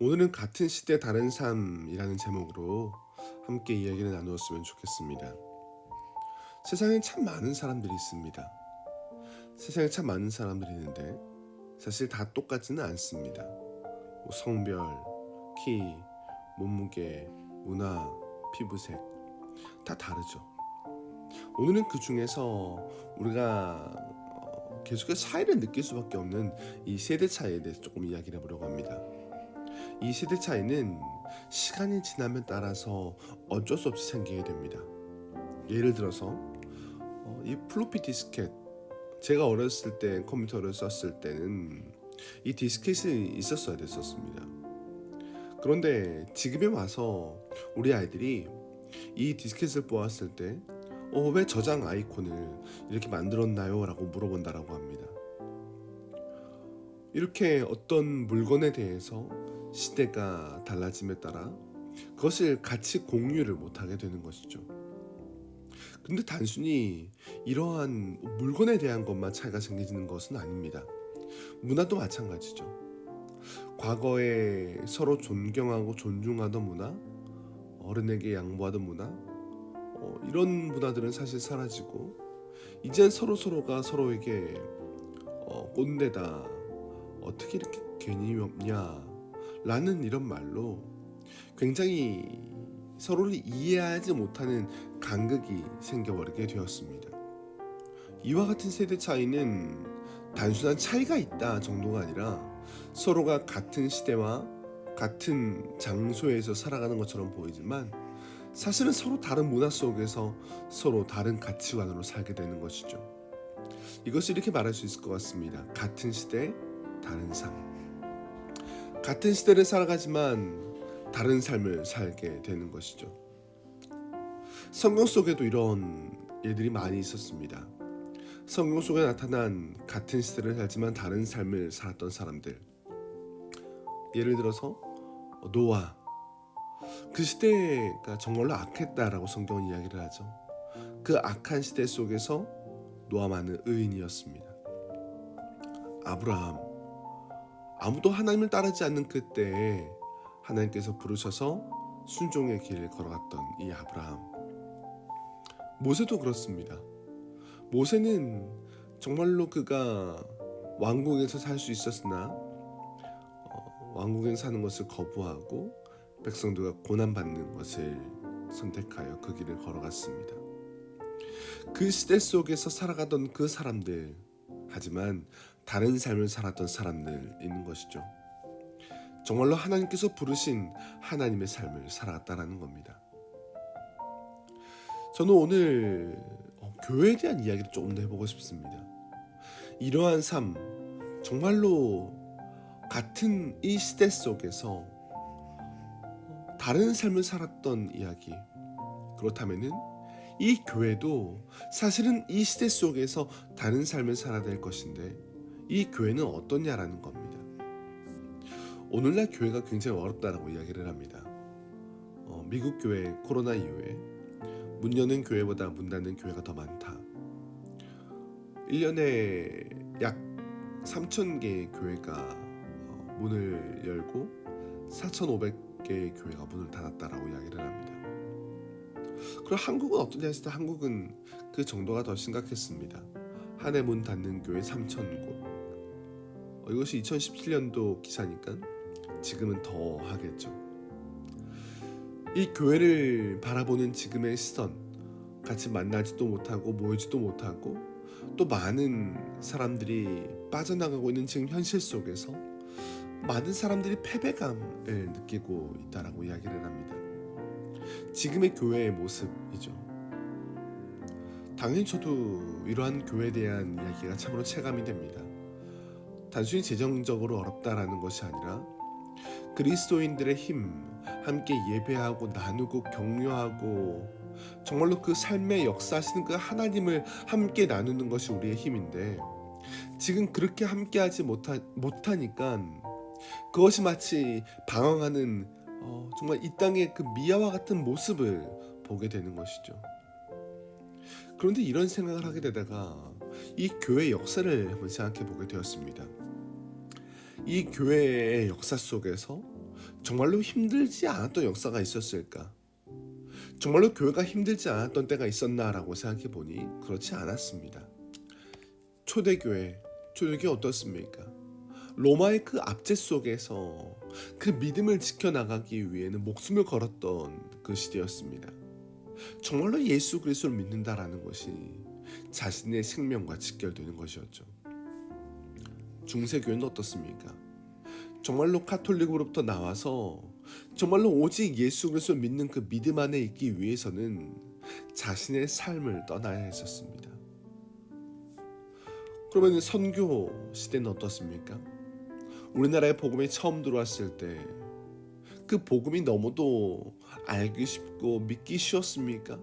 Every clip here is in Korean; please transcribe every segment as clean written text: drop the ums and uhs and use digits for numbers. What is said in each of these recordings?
오늘은 같은 시대 다른 삶이라는 제목으로 함께 이야기를 나누었으면 좋겠습니다. 세상에 참 많은 사람들이 있습니다. 세상에 참 많은 사람들이 있는데 사실 다 똑같지는 않습니다. 성별, 키, 몸무게, 문화, 피부색 다 다르죠. 오늘은 그 중에서 우리가 계속해서 차이를 느낄 수밖에 없는 이 세대 차이에 대해서 조금 이야기를 해보려고 합니다. 이 세대 차이는 시간이 지남에 따라서 어쩔 수 없이 생기게 됩니다. 예를 들어서 이 플로피 디스켓, 제가 어렸을 때 컴퓨터를 썼을 때는 이 디스켓이 있었어야 됐었습니다. 그런데 지금에 와서 우리 아이들이 이 디스켓을 보았을 때 왜 저장 아이콘을 이렇게 만들었나요? 라고 물어본다라고 합니다. 이렇게 어떤 물건에 대해서 시대가 달라짐에 따라 그것을 같이 공유를 못하게 되는 것이죠. 근데 단순히 이러한 물건에 대한 것만 차이가 생기는 것은 아닙니다. 문화도 마찬가지죠. 과거에 서로 존경하고 존중하던 문화, 어른에게 양보하던 문화, 이런 문화들은 사실 사라지고 이젠 서로가 서로에게 꼰대다, 어떻게 이렇게 괜히 없냐 라는 이런 말로 굉장히 서로를 이해하지 못하는 간극이 생겨버리게 되었습니다. 이와 같은 세대 차이는 단순한 차이가 있다 정도가 아니라 서로가 같은 시대와 같은 장소에서 살아가는 것처럼 보이지만 사실은 서로 다른 문화 속에서 서로 다른 가치관으로 살게 되는 것이죠. 이것을 이렇게 말할 수 있을 것 같습니다. 같은 시대, 다른 삶. 같은 시대를 살아가지만 다른 삶을 살게 되는 것이죠. 성경 속에도 이런 일들이 많이 있었습니다. 성경 속에 나타난 같은 시대를 살지만 다른 삶을 살았던 사람들. 예를 들어서 노아. 그 시대가 정말로 악했다라고 성경은 이야기를 하죠. 그 악한 시대 속에서 노아만은 의인이었습니다. 아브라함. 아무도 하나님을 따르지 않는 그때에 하나님께서 부르셔서 순종의 길을 걸어갔던 이 아브라함. 모세도 그렇습니다. 모세는 정말로 그가 왕국에서 살 수 있었으나 왕국에서 사는 것을 거부하고 백성들과 고난받는 것을 선택하여 그 길을 걸어갔습니다. 그 시대 속에서 살아가던 그 사람들, 하지만 다른 삶을 살았던 사람들 있는 것이죠. 정말로 하나님께서 부르신 하나님의 삶을 살아갔다라는 겁니다. 저는 오늘 교회에 대한 이야기를 조금 더 해보고 싶습니다. 이러한 삶, 정말로 같은 이 시대 속에서 다른 삶을 살았던 이야기. 그렇다면은 이 교회도 사실은 이 시대 속에서 다른 삶을 살아야 될 것인데 이 교회는 어떠냐라는 겁니다. 오늘날 교회가 굉장히 어렵다라고 이야기를 합니다. 미국 교회 코로나 이후에 문 여는 교회보다 문 닫는 교회가 더 많다. 1년에 약 3,000개의 교회가 문을 열고 4,500개의 교회가 문을 닫았다라고 이야기를 합니다. 그럼 한국은 어떠냐 했을 때 한국은 그 정도가 더 심각했습니다. 한 해 문 닫는 교회 3,000곳. 이것이 2017년도 기사니까 지금은 더 하겠죠. 이 교회를 바라보는 지금의 시선, 같이 만나지도 못하고 모이지도 못하고 또 많은 사람들이 빠져나가고 있는 지금 현실 속에서 많은 사람들이 패배감을 느끼고 있다라고 이야기를 합니다. 지금의 교회의 모습이죠. 당연히 저도 이러한 교회에 대한 이야기가 참으로 체감이 됩니다. 단순히 재정적으로 어렵다라는 것이 아니라 그리스도인들의 힘, 함께 예배하고 나누고 격려하고 정말로 그 삶의 역사하시는 그 하나님을 함께 나누는 것이 우리의 힘인데 지금 그렇게 함께하지 못하니까 그것이 마치 방황하는 정말 이 땅의 그 미아와 같은 모습을 보게 되는 것이죠. 그런데 이런 생각을 하게 되다가 이 교회의 역사를 한번 생각해 보게 되었습니다. 이 교회의 역사 속에서 정말로 힘들지 않았던 역사가 있었을까? 정말로 교회가 힘들지 않았던 때가 있었나라고 생각해 보니 그렇지 않았습니다. 초대교회 어떻습니까? 로마의 그 압제 속에서 그 믿음을 지켜나가기 위해는 목숨을 걸었던 그 시대였습니다. 정말로 예수 그리스도를 믿는다라는 것이 자신의 생명과 직결되는 것이었죠. 중세교회는 어떻습니까? 정말로 카톨릭으로부터 나와서 정말로 오직 예수 그리스도를 믿는 그 믿음 안에 있기 위해서는 자신의 삶을 떠나야 했었습니다. 그러면 선교 시대는 어떻습니까? 우리나라에 복음이 처음 들어왔을 때 그 복음이 너무도 알기 쉽고 믿기 쉬웠습니까?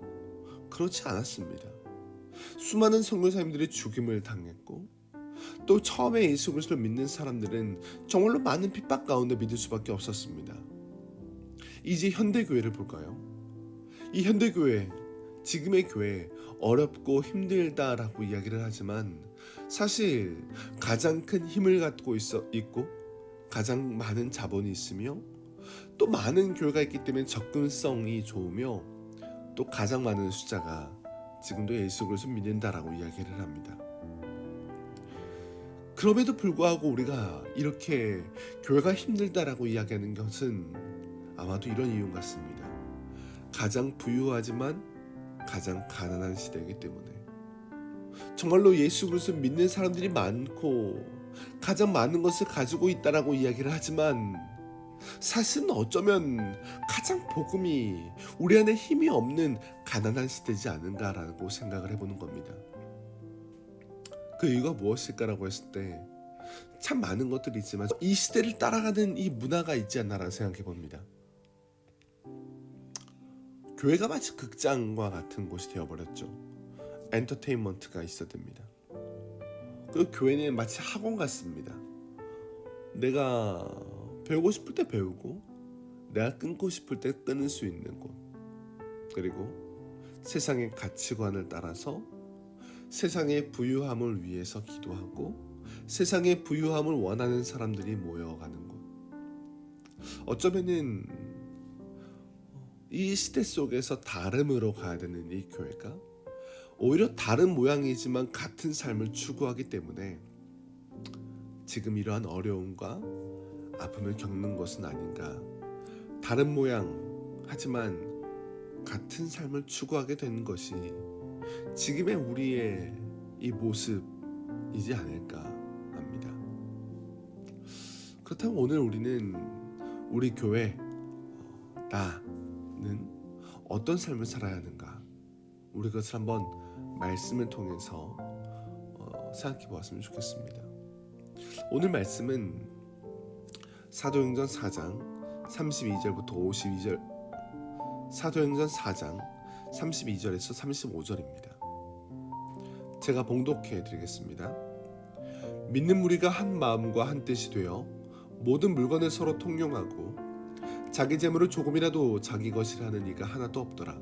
그렇지 않았습니다. 수많은 선교사님들이 죽임을 당했고 또 처음에 예수 그리스도를 믿는 사람들은 정말로 많은 핍박 가운데 믿을 수밖에 없었습니다. 이제 현대교회를 볼까요? 이 현대교회, 지금의 교회 어렵고 힘들다라고 이야기를 하지만 사실 가장 큰 힘을 갖고 있고 가장 많은 자본이 있으며 또 많은 교회가 있기 때문에 접근성이 좋으며 또 가장 많은 숫자가 지금도 예수 그리스도를 믿는다라고 이야기를 합니다. 그럼에도 불구하고 우리가 이렇게 교회가 힘들다라고 이야기하는 것은 아마도 이런 이유 같습니다. 가장 부유하지만 가장 가난한 시대이기 때문에 정말로 예수 그리스도를 믿는 사람들이 많고 가장 많은 것을 가지고 있다라고 이야기를 하지만 사실은 어쩌면 가장 복음이 우리 안에 힘이 없는 가난한 시대지 않은가라고 생각을 해보는 겁니다. 그 이유가 무엇일까라고 했을 때 참 많은 것들이 있지만 이 시대를 따라가는 이 문화가 있지 않나라는 생각해 봅니다. 교회가 마치 극장과 같은 곳이 되어버렸죠. 엔터테인먼트가 있어야 됩니다. 그리고 교회는 마치 학원 같습니다. 내가 배우고 싶을 때 배우고 내가 끊고 싶을 때 끊을 수 있는 곳, 그리고 세상의 가치관을 따라서 세상의 부유함을 위해서 기도하고 세상의 부유함을 원하는 사람들이 모여가는 곳. 어쩌면은 이 시대 속에서 다름으로 가야 되는 이 교회가 오히려 다른 모양이지만 같은 삶을 추구하기 때문에 지금 이러한 어려움과 아픔을 겪는 것은 아닌가. 다른 모양 하지만 같은 삶을 추구하게 되는 것이 지금의 우리의 이 모습이지 않을까 합니다. 그렇다면 오늘 우리는 우리 교회 나는 어떤 삶을 살아야 하는가, 우리 그것을 한번 말씀을 통해서 생각해 보았으면 좋겠습니다. 오늘 말씀은 사도행전 4장 32절부터 52절, 사도행전 4장 32절에서 35절입니다. 제가 봉독해 드리겠습니다. 믿는 무리가 한 마음과 한 뜻이 되어 모든 물건을 서로 통용하고 자기 재물을 조금이라도 자기 것이라 하는 이가 하나도 없더라.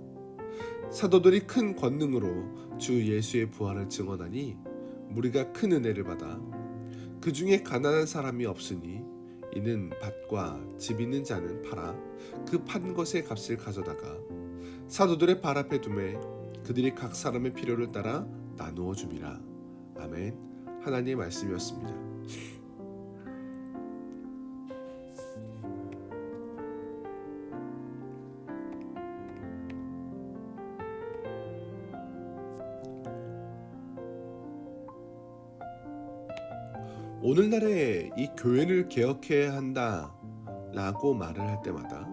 사도들이 큰 권능으로 주 예수의 부활을 증언하니 무리가 큰 은혜를 받아 그 중에 가난한 사람이 없으니 이는 밭과 집 있는 자는 팔아 그 판 것의 값을 가져다가 사도들의 발 앞에 두매 그들이 각 사람의 필요를 따라 나누어 줌이라. 아멘. 하나님의 말씀이었습니다. 오늘날에 이 교회를 개혁해야 한다라고 말을 할 때마다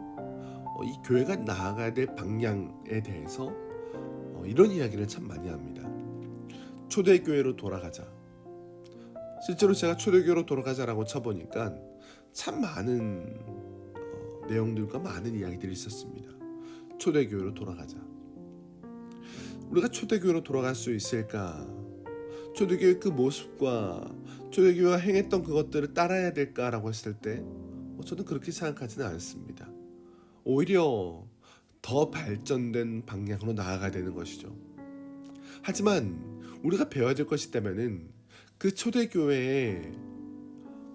이 교회가 나아가야 될 방향에 대해서 이런 이야기를 참 많이 합니다. 초대교회로 돌아가자. 실제로 제가 초대교회로 돌아가자라고 쳐보니까 참 많은 내용들과 많은 이야기들이 있었습니다. 초대교회로 돌아가자. 우리가 초대교회로 돌아갈 수 있을까? 초대교회 그 모습과 초대교회가 행했던 그것들을 따라야 될까라고 했을 때 저는 그렇게 생각하지는 않습니다. 오히려 더 발전된 방향으로 나아가야 되는 것이죠. 하지만 우리가 배워야 될 것이 있다면은 그 초대교회의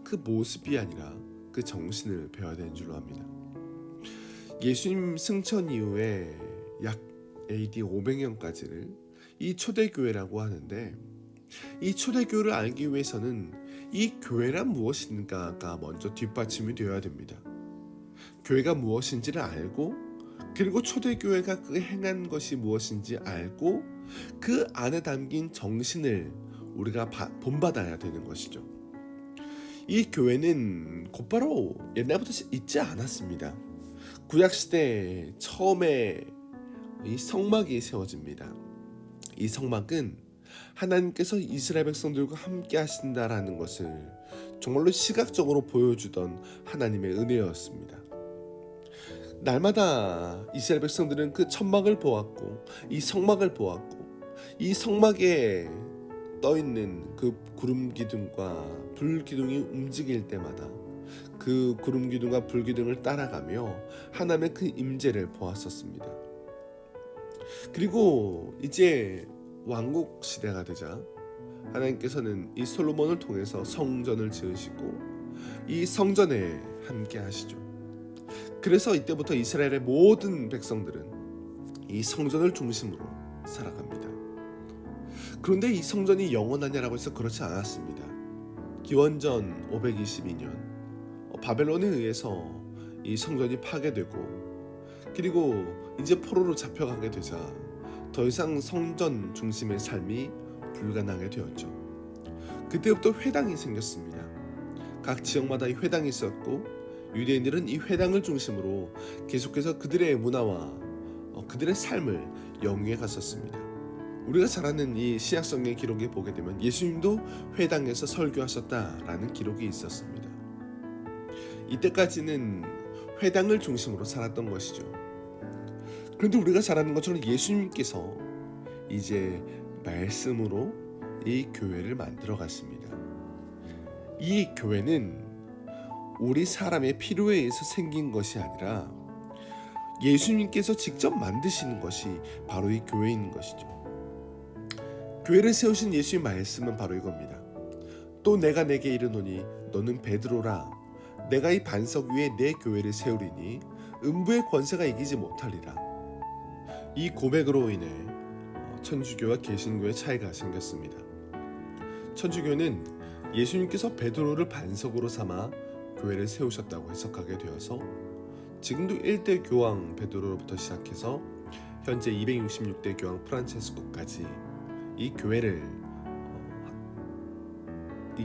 그 모습이 아니라 그 정신을 배워야 되는 줄로 압니다. 예수님 승천 이후에 약 AD 500년까지를 이 초대교회라고 하는데, 이 초대교회를 알기 위해서는 이 교회란 무엇인가가 먼저 뒷받침이 되어야 됩니다. 교회가 무엇인지를 알고, 그리고 초대교회가 그 행한 것이 무엇인지 알고, 그 안에 담긴 정신을 우리가 본받아야 되는 것이죠. 이 교회는 곧바로 옛날부터 있지 않았습니다. 구약시대 처음에 이 성막이 세워집니다. 이 성막은 하나님께서 이스라엘 백성들과 함께 하신다라는 것을 정말로 시각적으로 보여주던 하나님의 은혜였습니다. 날마다 이스라엘 백성들은 그 천막을 보았고, 이 성막을 보았고, 이 성막에 떠있는 그 구름 기둥과 불 기둥이 움직일 때마다 그 구름 기둥과 불 기둥을 따라가며 하나님의 그 임재를 보았었습니다. 그리고 이제 왕국 시대가 되자 하나님께서는 이 솔로몬을 통해서 성전을 지으시고 이 성전에 함께 하시죠. 그래서 이때부터 이스라엘의 모든 백성들은 이 성전을 중심으로 살아갑니다. 그런데 이 성전이 영원하냐라고 해서 그렇지 않았습니다. 기원전 522년 바벨론에 의해서 이 성전이 파괴되고, 그리고 이제 포로로 잡혀가게 되자 더 이상 성전 중심의 삶이 불가능하게 되었죠. 그때부터 회당이 생겼습니다. 각 지역마다 이 회당이 있었고, 유대인들은 이 회당을 중심으로 계속해서 그들의 문화와 그들의 삶을 영위해 갔었습니다. 우리가 잘 아는 이 신약성경 기록에 보게 되면 예수님도 회당에서 설교하셨다라는 기록이 있었습니다. 이때까지는 회당을 중심으로 살았던 것이죠. 그런데 우리가 잘 아는 것처럼 예수님께서 이제 말씀으로 이 교회를 만들어 가십니다. 이 교회는 우리 사람의 필요에 의해서 생긴 것이 아니라 예수님께서 직접 만드시는 것이 바로 이 교회인 것이죠. 교회를 세우신 예수의 말씀은 바로 이겁니다. 또 내가 내게 이르노니 너는 베드로라. 내가 이 반석 위에 내 교회를 세우리니 음부의 권세가 이기지 못하리라. 이 고백으로 인해 천주교와 개신교의 차이가 생겼습니다. 천주교는 예수님께서 베드로를 반석으로 삼아 교회를 세우셨다고 해석하게 되어서 지금도 1대 교황 베드로로부터 시작해서 현재 266대 교황 프란체스코까지 이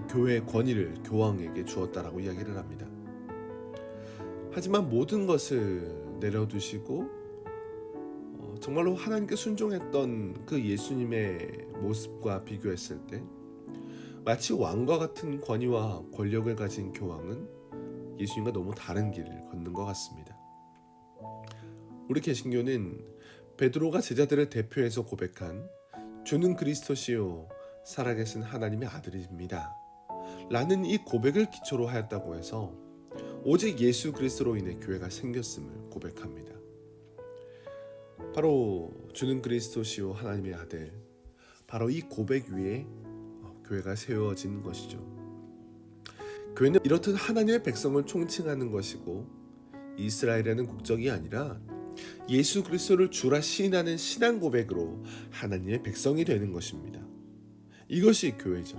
교회의 권위를 교황에게 주었다라고 이야기를 합니다. 하지만 모든 것을 내려두시고 정말로 하나님께 순종했던 그 예수님의 모습과 비교했을 때 마치 왕과 같은 권위와 권력을 가진 교황은 예수님과 너무 다른 길을 걷는 것 같습니다. 우리 개신교는 베드로가 제자들을 대표해서 고백한 주는 그리스도시요 살아계신 하나님의 아들입니다 라는 이 고백을 기초로 하였다고 해서 오직 예수 그리스도로 인해 교회가 생겼음을 고백합니다. 바로 주는 그리스도시요 하나님의 아들, 바로 이 고백 위에 교회가 세워진 것이죠. 교회는 이렇듯 하나님의 백성을 총칭하는 것이고, 이스라엘이라는 국적이 아니라 예수 그리스도를 주라 시인하는 신앙 고백으로 하나님의 백성이 되는 것입니다. 이것이 교회죠.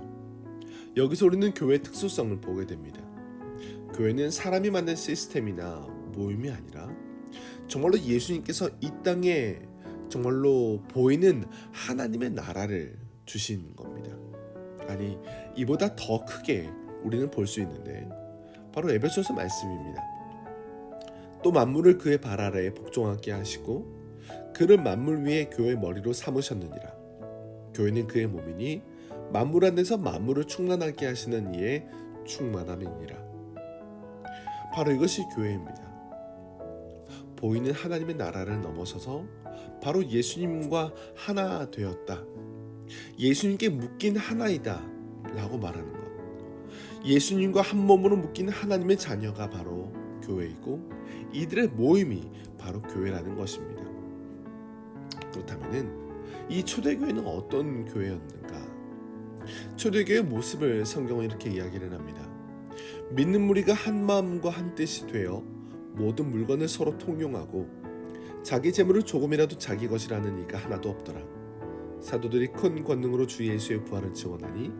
여기서 우리는 교회의 특수성을 보게 됩니다. 교회는 사람이 만든 시스템이나 모임이 아니라 정말로 예수님께서 이 땅에 정말로 보이는 하나님의 나라를 주신 겁니다. 아니, 이보다 더 크게 우리는 볼 수 있는데 바로 에베소서 말씀입니다. 또 만물을 그의 발 아래에 복종하게 하시고 그를 만물 위에 교회의 머리로 삼으셨느니라. 교회는 그의 몸이니 만물 안에서 만물을 충만하게 하시는 이의 충만함이니라. 바로 이것이 교회입니다. 보이는 하나님의 나라를 넘어서서 바로 예수님과 하나 되었다. 예수님께 묶인 하나이다 라고 말하는 것. 예수님과 한 몸으로 묶인 하나님의 자녀가 바로 교회이고, 이들의 모임이 바로 교회라는 것입니다. 그렇다면 이 초대교회는 어떤 교회였는가? 초대교회의 모습을 성경은 이렇게 이야기를 합니다. 믿는 무리가 한 마음과 한 뜻이 되어 모든 물건을 서로 통용하고 자기 재물을 조금이라도 자기 것이라는 이가 하나도 없더라. 사도들이 큰 권능으로 주 예수의 부활을 증언하니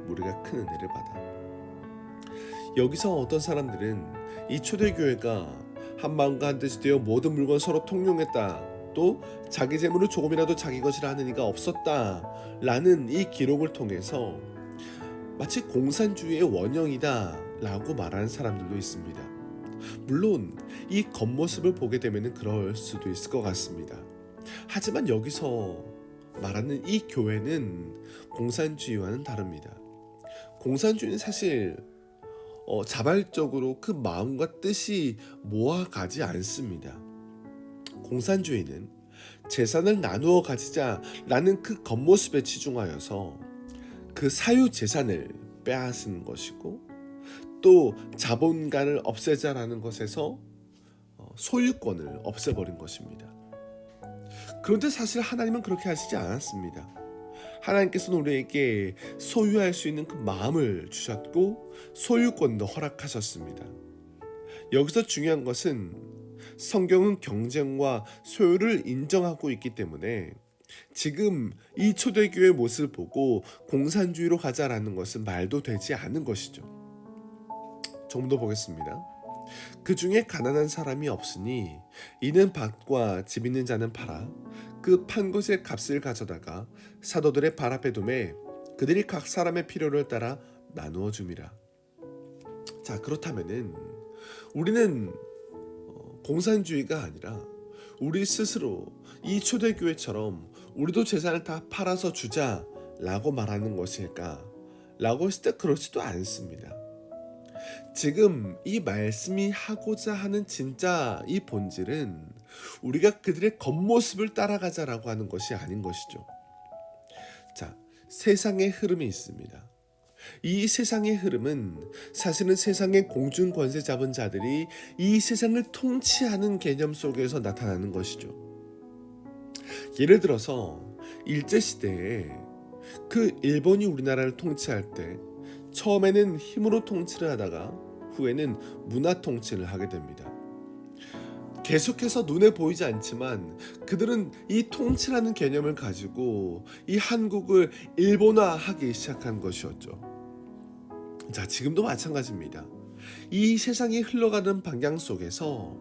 무리가 큰 은혜를 받아. 여기서 어떤 사람들은 이 초대교회가 한 마음과 한 뜻이 되어 모든 물건 서로 통용했다, 또 자기 재물을 조금이라도 자기 것이라 하는 이가 없었다 라는 이 기록을 통해서 마치 공산주의의 원형이다 라고 말하는 사람들도 있습니다. 물론 이 겉모습을 보게 되면 그럴 수도 있을 것 같습니다. 하지만 여기서 말하는 이 교회는 공산주의와는 다릅니다. 공산주의는 사실 자발적으로 그 마음과 뜻이 모아가지 않습니다. 공산주의는 재산을 나누어 가지자라는 그 겉모습에 치중하여서 그 사유 재산을 빼앗은 것이고, 또 자본가를 없애자라는 것에서 소유권을 없애버린 것입니다. 그런데 사실 하나님은 그렇게 하시지 않았습니다. 하나님께서는 우리에게 소유할 수 있는 그 마음을 주셨고 소유권도 허락하셨습니다. 여기서 중요한 것은 성경은 경쟁과 소유를 인정하고 있기 때문에 지금 이 초대교회의 모습을 보고 공산주의로 가자라는 것은 말도 되지 않은 것이죠. 조금 더 보겠습니다. 그 중에 가난한 사람이 없으니 이는 밭과 집 있는 자는 팔아 그 판 것의 값을 가져다가 사도들의 발 앞에 두매 그들이 각 사람의 필요를 따라 나누어 줌이라. 자, 그렇다면은 우리는 공산주의가 아니라 우리 스스로 이 초대교회처럼 우리도 재산을 다 팔아서 주자라고 말하는 것일까? 라고 했을 때 그렇지도 않습니다. 지금 이 말씀이 하고자 하는 진짜 이 본질은 우리가 그들의 겉모습을 따라가자라고 하는 것이 아닌 것이죠. 자, 세상의 흐름이 있습니다. 이 세상의 흐름은 사실은 세상의 공중 권세 잡은 자들이 이 세상을 통치하는 개념 속에서 나타나는 것이죠. 예를 들어서 일제시대에 그 일본이 우리나라를 통치할 때 처음에는 힘으로 통치를 하다가 후에는 문화 통치를 하게 됩니다. 계속해서 눈에 보이지 않지만 그들은 이 통치라는 개념을 가지고 이 한국을 일본화하기 시작한 것이었죠. 자, 지금도 마찬가지입니다. 이 세상이 흘러가는 방향 속에서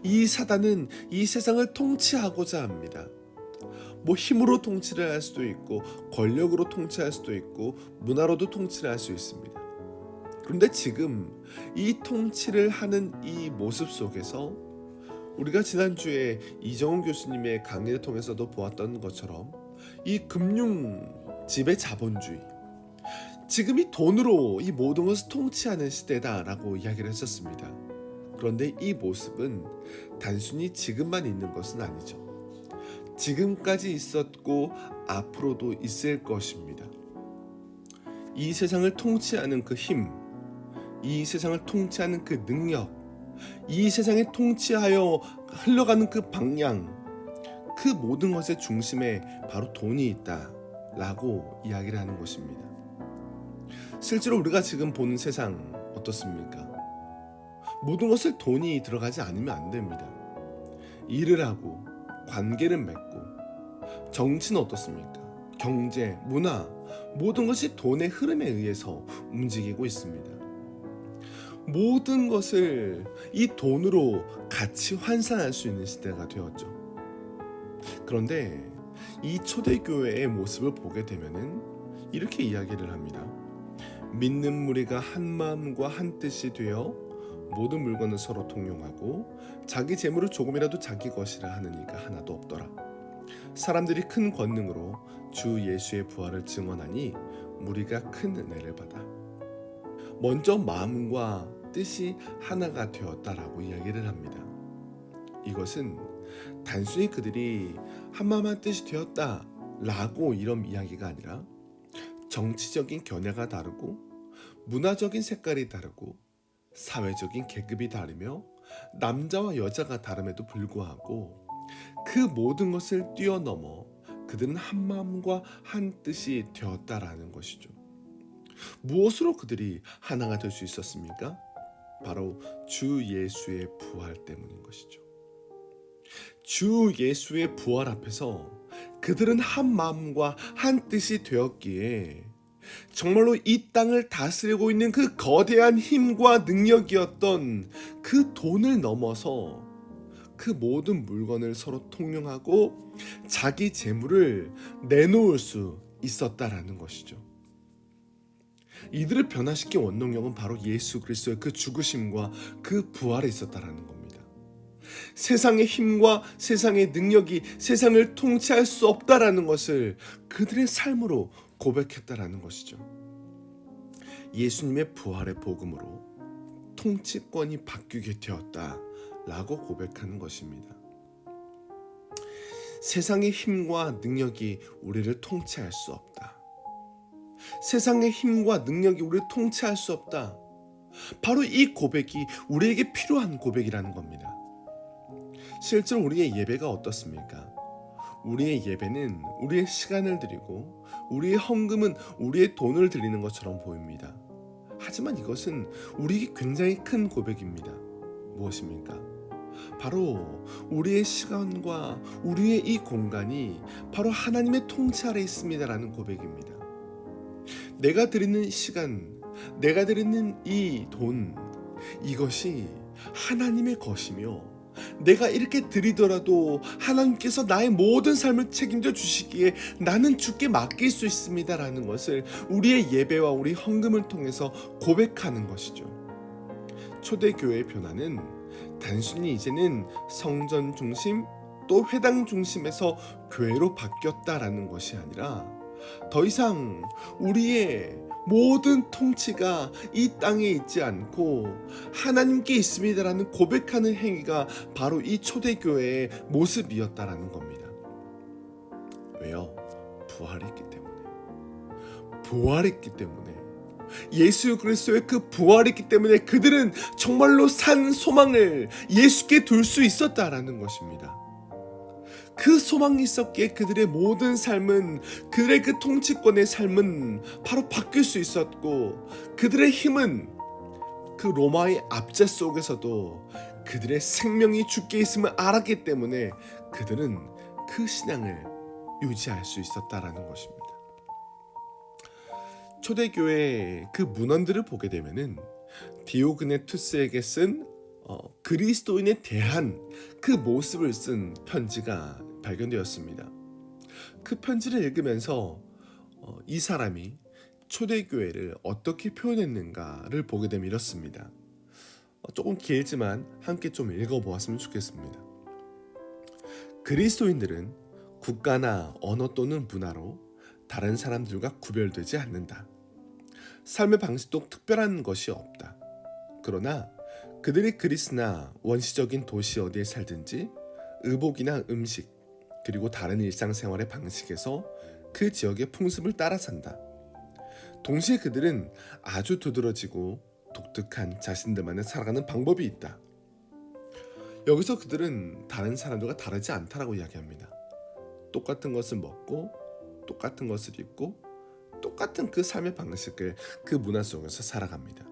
이 사단은 이 세상을 통치하고자 합니다. 힘으로 통치를 할 수도 있고 권력으로 통치할 수도 있고 문화로도 통치를 할 수 있습니다. 그런데 지금 이 통치를 하는 이 모습 속에서 우리가 지난주에 이정훈 교수님의 강의를 통해서도 보았던 것처럼 이 금융 지배 자본주의, 지금 이 돈으로 이 모든 것을 통치하는 시대다라고 이야기를 했었습니다. 그런데 이 모습은 단순히 지금만 있는 것은 아니죠. 지금까지 있었고 앞으로도 있을 것입니다. 이 세상을 통치하는 그 힘, 이 세상을 통치하는 그 능력, 이 세상에 통치하여 흘러가는 그 방향, 그 모든 것의 중심에 바로 돈이 있다라고 이야기를 하는 것입니다. 실제로 우리가 지금 보는 세상 어떻습니까? 모든 것을 돈이 들어가지 않으면 안 됩니다. 일을 하고 관계를 맺고, 정치는 어떻습니까? 경제, 문화, 모든 것이 돈의 흐름에 의해서 움직이고 있습니다. 모든 것을 이 돈으로 같이 환산할 수 있는 시대가 되었죠. 그런데 이 초대교회의 모습을 보게 되면은 이렇게 이야기를 합니다. 믿는 무리가 한 마음과 한 뜻이 되어 모든 물건을 서로 통용하고 자기 재물을 조금이라도 자기 것이라 하는 이가 하나도 없더라. 사람들이 큰 권능으로 주 예수의 부활을 증언하니 무리가 큰 은혜를 받아. 먼저 마음과 뜻이 하나가 되었다라고 이야기를 합니다. 이것은 단순히 그들이 한 마음 한 뜻이 되었다라고 이런 이야기가 아니라 정치적인 견해가 다르고 문화적인 색깔이 다르고 사회적인 계급이 다르며 남자와 여자가 다름에도 불구하고 그 모든 것을 뛰어넘어 그들은 한 마음과 한 뜻이 되었다라는 것이죠. 무엇으로 그들이 하나가 될 수 있었습니까? 바로 주 예수의 부활 때문인 것이죠. 주 예수의 부활 앞에서 그들은 한 마음과 한 뜻이 되었기에 정말로 이 땅을 다스리고 있는 그 거대한 힘과 능력이었던 그 돈을 넘어서 그 모든 물건을 서로 통용하고 자기 재물을 내놓을 수 있었다라는 것이죠. 이들을 변화시킨 원동력은 바로 예수 그리스도의 그 죽으심과 그 부활에 있었다라는 겁니다. 세상의 힘과 세상의 능력이 세상을 통치할 수 없다라는 것을 그들의 삶으로 고백했다라는 것이죠. 예수님의 부활의 복음으로 통치권이 바뀌게 되었다라고 고백하는 것입니다. 세상의 힘과 능력이 우리를 통치할 수 없다. 세상의 힘과 능력이 우리를 통치할 수 없다. 바로 이 고백이 우리에게 필요한 고백이라는 겁니다. 실제로 우리의 예배가 어떻습니까? 우리의 예배는 우리의 시간을 드리고 우리의 헌금은 우리의 돈을 드리는 것처럼 보입니다. 하지만 이것은 우리에게 굉장히 큰 고백입니다. 무엇입니까? 바로 우리의 시간과 우리의 이 공간이 바로 하나님의 통치 아래 있습니다라는 고백입니다. 내가 드리는 시간, 내가 드리는 이 돈, 이것이 하나님의 것이며 내가 이렇게 드리더라도 하나님께서 나의 모든 삶을 책임져 주시기에 나는 주께 맡길 수 있습니다라는 것을 우리의 예배와 우리 헌금을 통해서 고백하는 것이죠. 초대교회의 변화는 단순히 이제는 성전 중심 또 회당 중심에서 교회로 바뀌었다라는 것이 아니라 더 이상 우리의 모든 통치가 이 땅에 있지 않고 하나님께 있습니다라는 고백하는 행위가 바로 이 초대교회의 모습이었다라는 겁니다. 왜요? 부활했기 때문에. 부활했기 때문에. 예수 그리스도의 그 부활했기 때문에 그들은 정말로 산 소망을 예수께 둘 수 있었다라는 것입니다. 그 소망이 있었기에 그들의 모든 삶은, 그들의 그 통치권의 삶은 바로 바뀔 수 있었고, 그들의 힘은 그 로마의 압제 속에서도 그들의 생명이 주께 있음을 알았기 때문에 그들은 그 신앙을 유지할 수 있었다라는 것입니다. 초대교회의 그 문헌들을 보게 되면은 디오그네투스에게 쓴 그리스도인에 대한 그 모습을 쓴 편지가 발견되었습니다. 그 편지를 읽으면서 이 사람이 초대교회를 어떻게 표현했는가를 보게 되면 이렇습니다. 조금 길지만 함께 좀 읽어보았으면 좋겠습니다. 그리스도인들은 국가나 언어 또는 문화로 다른 사람들과 구별되지 않는다. 삶의 방식도 특별한 것이 없다. 그러나 그들이 그리스나 원시적인 도시 어디에 살든지 의복이나 음식 그리고 다른 일상생활의 방식에서 그 지역의 풍습을 따라 산다. 동시에 그들은 아주 두드러지고 독특한 자신들만의 살아가는 방법이 있다. 여기서 그들은 다른 사람들과 다르지 않다라고 이야기합니다. 똑같은 것을 먹고 똑같은 것을 입고 똑같은 그 삶의 방식을 그 문화 속에서 살아갑니다.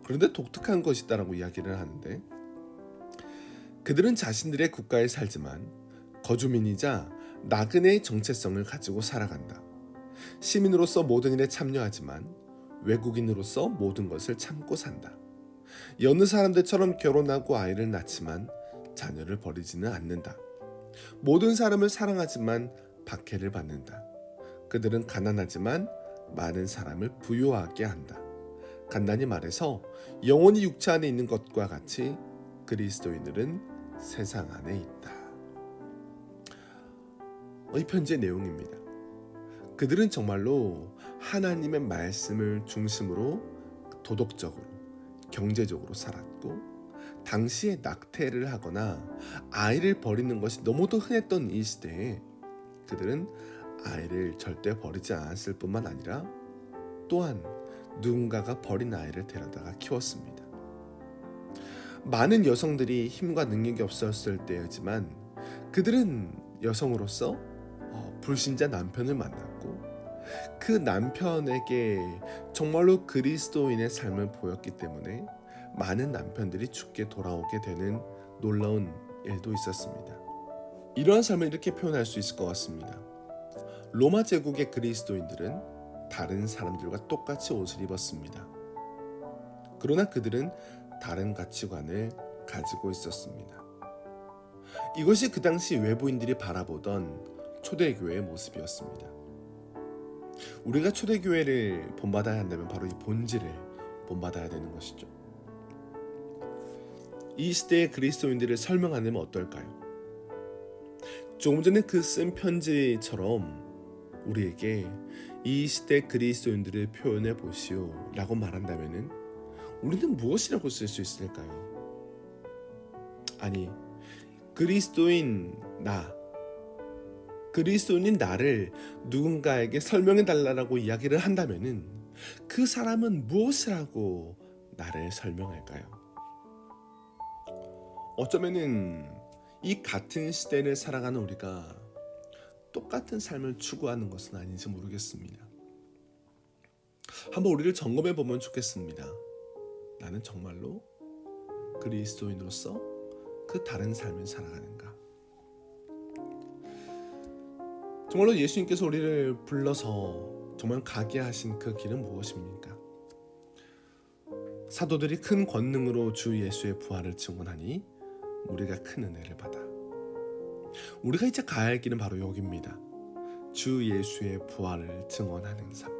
그런데 독특한 것이 있다라고 이야기를 하는데, 그들은 자신들의 국가에 살지만 거주민이자 나그네의 정체성을 가지고 살아간다. 시민으로서 모든 일에 참여하지만 외국인으로서 모든 것을 참고 산다. 여느 사람들처럼 결혼하고 아이를 낳지만 자녀를 버리지는 않는다. 모든 사람을 사랑하지만 박해를 받는다. 그들은 가난하지만 많은 사람을 부유하게 한다. 간단히 말해서 영혼이 육체 안에 있는 것과 같이 그리스도인들은 세상 안에 있다. 이 편지의 내용입니다. 그들은 정말로 하나님의 말씀을 중심으로 도덕적으로, 경제적으로 살았고, 당시에 낙태를 하거나 아이를 버리는 것이 너무도 흔했던 이 시대에 그들은 아이를 절대 버리지 않았을 뿐만 아니라 또한 누군가가 버린 아이를 데려다가 키웠습니다. 많은 여성들이 힘과 능력이 없었을 때였지만 그들은 여성으로서 불신자 남편을 만났고 그 남편에게 정말로 그리스도인의 삶을 보였기 때문에 많은 남편들이 죽게 돌아오게 되는 놀라운 일도 있었습니다. 이러한 삶을 이렇게 표현할 수 있을 것 같습니다. 로마 제국의 그리스도인들은 다른 사람들과 똑같이 옷을 입었습니다. 그러나 그들은 다른 가치관을 가지고 있었습니다. 이것이 그 당시 외부인들이 바라보던 초대교회의 모습이었습니다. 우리가 초대교회를 본받아야 한다면 바로 이 본질을 본받아야 되는 것이죠. 이 시대의 그리스도인들을 설명하면 어떨까요? 조금 전에 그 쓴 편지처럼 우리에게 이 시대 그리스도인들을 표현해 보시오 라고 말한다면 우리는 무엇이라고 쓸 수 있을까요? 아니, 그리스도인인 나를 누군가에게 설명해 달라고 이야기를 한다면 그 사람은 무엇이라고 나를 설명할까요? 어쩌면은 이 같은 시대를 살아가는 우리가 똑같은 삶을 추구하는 것은 아닌지 모르겠습니다. 한번 우리를 점검해 보면 좋겠습니다. 나는 정말로 그리스도인으로서 그 다른 삶을 살아가는가? 정말로 예수님께서 우리를 불러서 정말 가게 하신 그 길은 무엇입니까? 사도들이 큰 권능으로 주 예수의 부활을 증언하니 우리가 큰 은혜를 받아. 우리가 이제 가야 할 길은 바로 여기입니다. 주 예수의 부활을 증언하는 삶.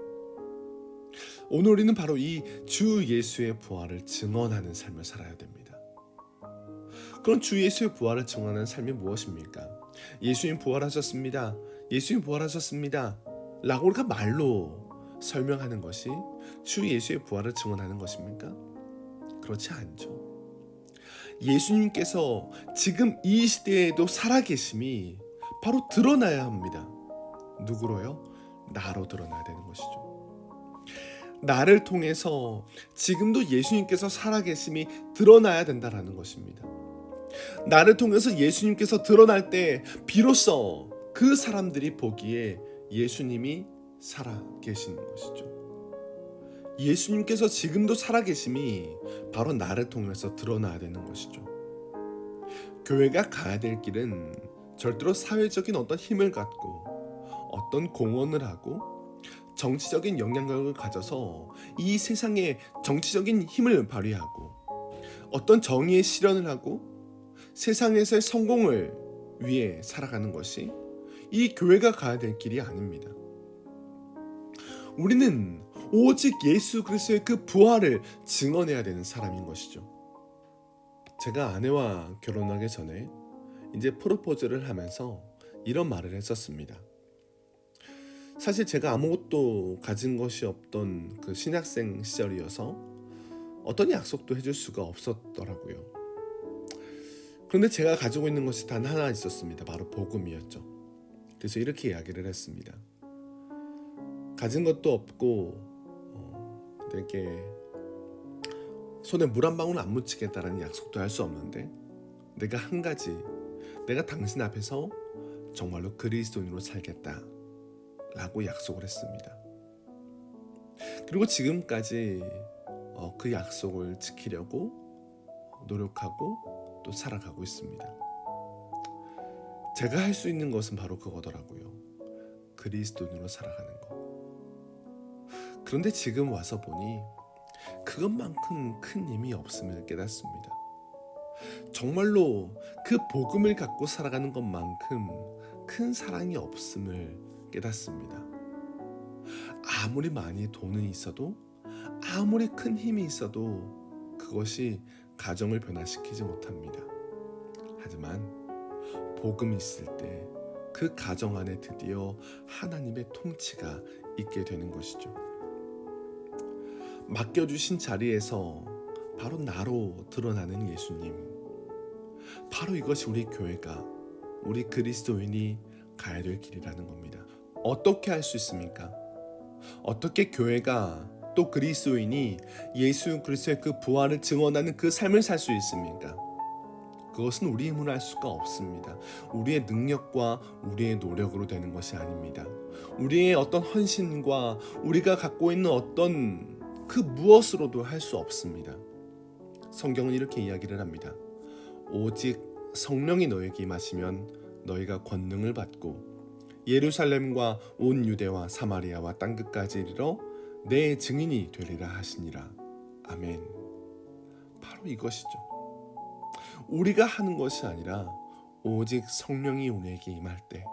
오늘 우리는 바로 이 주 예수의 부활을 증언하는 삶을 살아야 됩니다. 그럼 주 예수의 부활을 증언하는 삶이 무엇입니까? 예수님 부활하셨습니다. 예수님 부활하셨습니다. 라고 우리가 말로 설명하는 것이 주 예수의 부활을 증언하는 것입니까? 그렇지 않죠. 예수님께서 지금 이 시대에도 살아계심이 바로 드러나야 합니다. 누구로요? 나로 드러나야 되는 것이죠. 나를 통해서 지금도 예수님께서 살아계심이 드러나야 된다라는 것입니다. 나를 통해서 예수님께서 드러날 때 비로소 그 사람들이 보기에 예수님이 살아계시는 것이죠. 예수님께서 지금도 살아계심이 바로 나를 통해서 드러나야 되는 것이죠. 교회가 가야 될 길은 절대로 사회적인 어떤 힘을 갖고 어떤 공헌을 하고 정치적인 영향력을 가져서 이 세상에 정치적인 힘을 발휘하고 어떤 정의의 실현을 하고 세상에서의 성공을 위해 살아가는 것이 이 교회가 가야 될 길이 아닙니다. 우리는 오직 예수 그리스도의 그 부활을 증언해야 되는 사람인 것이죠. 제가 아내와 결혼하기 전에 이제 프로포즈를 하면서 이런 말을 했었습니다. 사실 제가 아무것도 가진 것이 없던 그 신학생 시절이어서 어떤 약속도 해줄 수가 없었더라고요. 그런데 제가 가지고 있는 것이 단 하나 있었습니다. 바로 복음이었죠. 그래서 이렇게 이야기를 했습니다. 가진 것도 없고 내게 손에 물 한 방울 안 묻히겠다라는 약속도 할 수 없는데 내가 한 가지, 내가 당신 앞에서 정말로 그리스도인으로 살겠다 라고 약속을 했습니다. 그리고 지금까지 그 약속을 지키려고 노력하고 또 살아가고 있습니다. 제가 할 수 있는 것은 바로 그거더라고요. 그리스도인으로 살아가는 것. 그런데 지금 와서 보니 그것만큼 큰 힘이 없음을 깨닫습니다. 정말로 그 복음을 갖고 살아가는 것만큼 큰 사랑이 없음을 깨닫습니다. 아무리 많이 돈이 있어도 아무리 큰 힘이 있어도 그것이 가정을 변화시키지 못합니다. 하지만 복음이 있을 때 그 가정 안에 드디어 하나님의 통치가 있게 되는 것이죠. 맡겨주신 자리에서 바로 나로 드러나는 예수님, 바로 이것이 우리 교회가, 우리 그리스도인이 가야 될 길이라는 겁니다. 어떻게 할 수 있습니까? 어떻게 교회가 또 그리스도인이 예수 그리스도의 그 부활을 증언하는 그 삶을 살 수 있습니까? 그것은 우리의 힘으로 할 수가 없습니다. 우리의 능력과 우리의 노력으로 되는 것이 아닙니다. 우리의 어떤 헌신과 우리가 갖고 있는 어떤 그 무엇으로도 할 수 없습니다. 성경은 이렇게 이야기를 합니다. 오직 성령이 너에게 임하시면 너희가 권능을 받고 예루살렘과 온 유대와 사마리아와 땅끝까지 이르러 내 증인이 되리라 하시니라. 아멘. 바로 이것이죠. 우리가 하는 것이 아니라 오직 성령이 우리에게 임할 때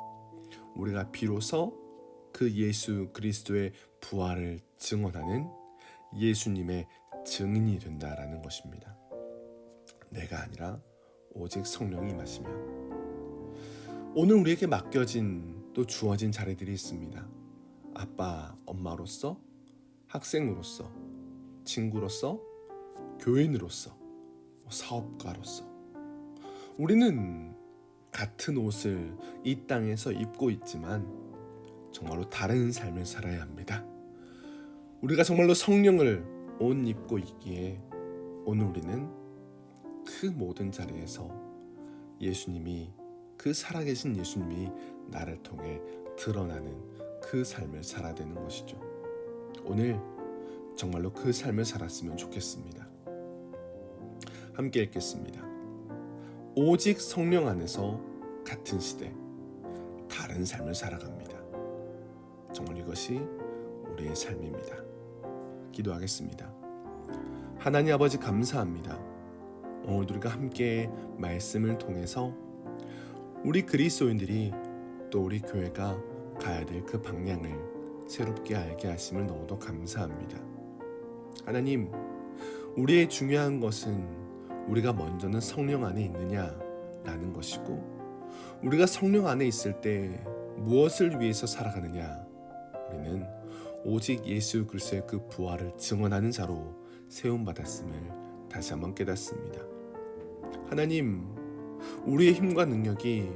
우리가 비로소 그 예수 그리스도의 부활을 증언하는 예수님의 증인이 된다라는 것입니다. 내가 아니라 오직 성령이 임하시면. 오늘 우리에게 맡겨진 또 주어진 자리들이 있습니다. 아빠, 엄마로서, 학생으로서, 친구로서, 교인으로서, 사업가로서 우리는 같은 옷을 이 땅에서 입고 있지만 정말로 다른 삶을 살아야 합니다. 우리가 정말로 성령을 옷 입고 있기에 오늘 우리는 그 모든 자리에서 예수님이, 그 살아계신 예수님이 나를 통해 드러나는 그 삶을 살아야 되는 것이죠. 오늘 정말로 그 삶을 살았으면 좋겠습니다. 함께 읽겠습니다. 오직 성령 안에서 같은 시대 다른 삶을 살아갑니다. 정말 이것이 우리의 삶입니다. 기도하겠습니다. 하나님 아버지 감사합니다. 오늘 우리가 함께 말씀을 통해서 우리 그리스도인들이 또 우리 교회가 가야 될 그 방향을 새롭게 알게 하심을 너무도 감사합니다. 하나님, 우리의 중요한 것은 우리가 먼저는 성령 안에 있느냐라는 것이고, 우리가 성령 안에 있을 때 무엇을 위해서 살아가느냐, 우리는 오직 예수 그리스도의 그 부활을 증언하는 자로 세움받았음을 다시 한번 깨닫습니다. 하나님, 우리의 힘과 능력이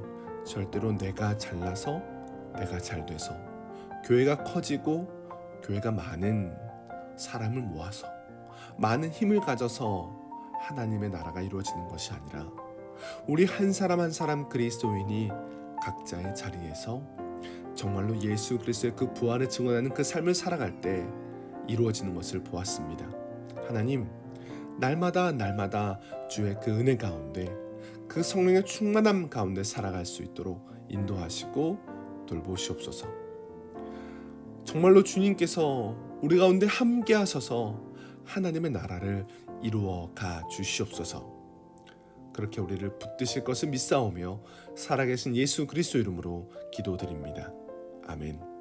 절대로 내가 잘나서 내가 잘돼서 교회가 커지고 교회가 많은 사람을 모아서 많은 힘을 가져서 하나님의 나라가 이루어지는 것이 아니라 우리 한 사람 한 사람 그리스도인이 각자의 자리에서 정말로 예수 그리스도의 그 부활을 증언하는 그 삶을 살아갈 때 이루어지는 것을 보았습니다. 하나님, 날마다 주의 그 은혜 가운데 그 성령의 충만함 가운데 살아갈 수 있도록 인도하시고 돌보시옵소서. 정말로 주님께서 우리 가운데 함께 하셔서 하나님의 나라를 이루어 가 주시옵소서. 그렇게 우리를 붙드실 것을 믿사오며 살아계신 예수 그리스도 이름으로 기도드립니다. 아멘.